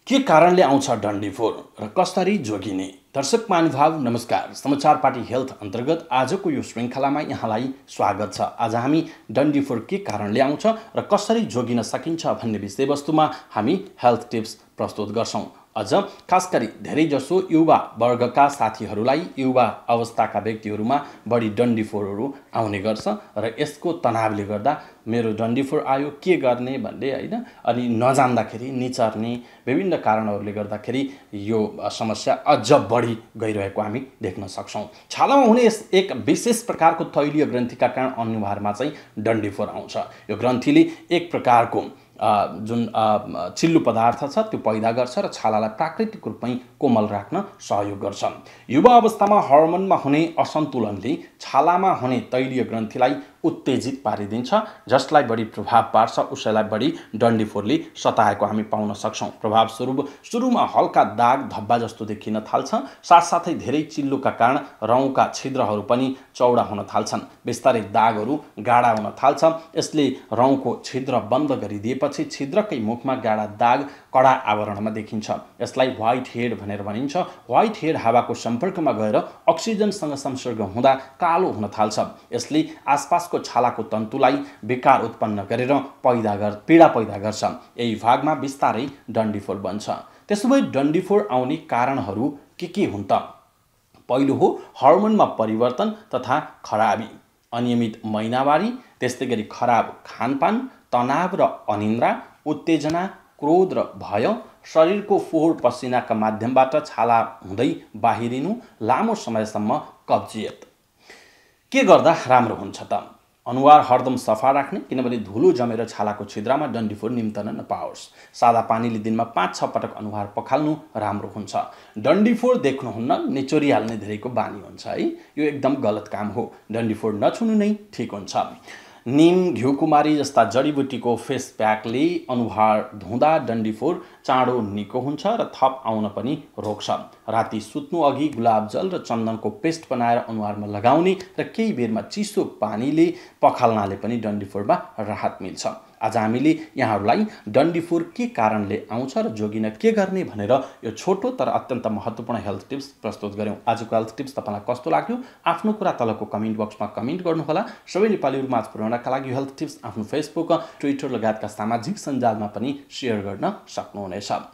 के कारणले आउँछ डन्डीफोर र कसरी जोगिने? दर्शक महानुभाव नमस्कार। समाचार पार्टी हेल्थ अन्तर्गत आजको यो श्रृङ्खलामा यहाँलाई स्वागत छ। आज हामी डन्डीफोर के कारणले आउँछ र कसरी जोगिन सकिन्छ भन्ने विषयवस्तुमा हामी हेल्थ टिप्स प्रस्तुत गर्छौं। अझ खास गरी धेरैजसो युवा वर्गका साथीहरूलाई युवा अवस्थाका व्यक्तिहरूमा बढी डन्डीफोरहरू आउने गर्छ र यसको तनावले गर्दा मेरो डन्डीफोर आयो के गर्ने भन्ने हैन, अनि नजान्दाखेरि निचर्ने विभिन्न कारणहरूले गर्दाखेरि यो समस्या अझ बढी गइरहेको हामी देख्न सक्छौं। छालामा हुने एक विशेष प्रकारको तैलीय ग्रन्थीका कारण अनुहारमा चाहिँ डन्डीफोर आउँछ। यो ग्रन्थीले एक प्रकारको जुन चिल्लो पदार्थ छ त्यो पैदा गर्छ र छालालाई प्राकृतिक रूपमै कोमल राख्न सहयोग गर्छ। युवा अवस्थामा हर्मोनमा हुने असन्तुलनले छालामा हुने तैलीय ग्रन्थीलाई उत्तेजित पारिदिन्छ, जसलाई बढी प्रभाव पार्छ उसैलाई बढी डन्डीफोरले सताएको हामी पाउन सक्छौं। प्रभाव स्वरूप सुरुमा हल्का दाग धब्बा जस्तो देखिन थाल्छ, साथसाथै धेरै चिल्लोका कारण रौँका छिद्रहरू पनि चौडा हुन थाल्छन्। बिस्तारै दागहरू गाढा हुन थाल्छ। यसले रौँको छिद्र बन्द गरिदिएपछि छिद्रकै मुखमा गाढा दाग कडा आवरणमा देखिन्छ। यसलाई व्हाइट हेड भनेर भनिन्छ। व्हाइट हेड हावाको सम्पर्कमा गएर अक्सिजनसँग संसर्ग हुँदा कालो हुन थाल्छ। यसले आसपासको छालाको तन्तुलाई विकार उत्पन्न गरेर पीडा पैदा गर्छ। यही भागमा बिस्तारै डन्डीफोर बन्छ। त्यसोभए डन्डीफोर आउने कारणहरू के हुन् त? पहिलो हो हर्मोनमा परिवर्तन तथा खराबी, अनियमित महिनावारी, त्यस्तै गरी खराब खानपान, तनाव र अनिन्द्रा, उत्तेजना, क्रोध र भय, शरीरको फोहोर पसिनाका माध्यमबाट छाला हुँदै बाहिरिनु, लामो समयसम्म कब्जियत। के गर्दा राम्रो हुन्छ त? अनुहार हरदम सफा राख्ने, किनभने धुलो जमेर छालाको छिद्रमा डन्डीफोर निम्तन नपाओस्। सादा पानीले दिनमा 5-6 पटक अनुहार पखाल्नु राम्रो हुन्छ। डन्डीफोर देख्नुहुन्न, निचोरिहाल्ने धेरैको बानी हुन्छ है। यो एकदम गलत काम हो। डन्डीफोर नछुनु नै ठीक हुन्छ। नीम, घिउकुमारी जस्ता जडीबुटीको फेस प्याकले अनुहार धुँदा डन्डीफोर चाँडो निको हुन्छ र थप आउन पनि रोक्छ। राति सुत्नु अघि गुलाब जल र चन्दनको पेस्ट बनाएर अनुहारमा लगाउने र केही बेरमा चिसो पानीले पखाल्नाले पनि डन्डीफोरमा राहत मिल्छ। आज हामीले यहाँहरूलाई डन्डीफोर के कारणले आउँछ र जोगिन के गर्ने भनेर यो छोटो तर अत्यन्त महत्त्वपूर्ण हेल्थ टिप्स प्रस्तुत गर्यौं। आजको हेल्थ टिप्स तपाईलाई कस्तो लाग्यो? आफ्नो कुरा तलको कमेन्ट बक्समा कमेन्ट गर्नुहोला। सबै नेपालीहरू माझ पुर्याउनका लागि हेल्थ टिप्स आफ्नो फेसबुक, ट्विटर लगायतका सामाजिक सञ्जालमा पनि सेयर गर्न सक्नुहुनेछ।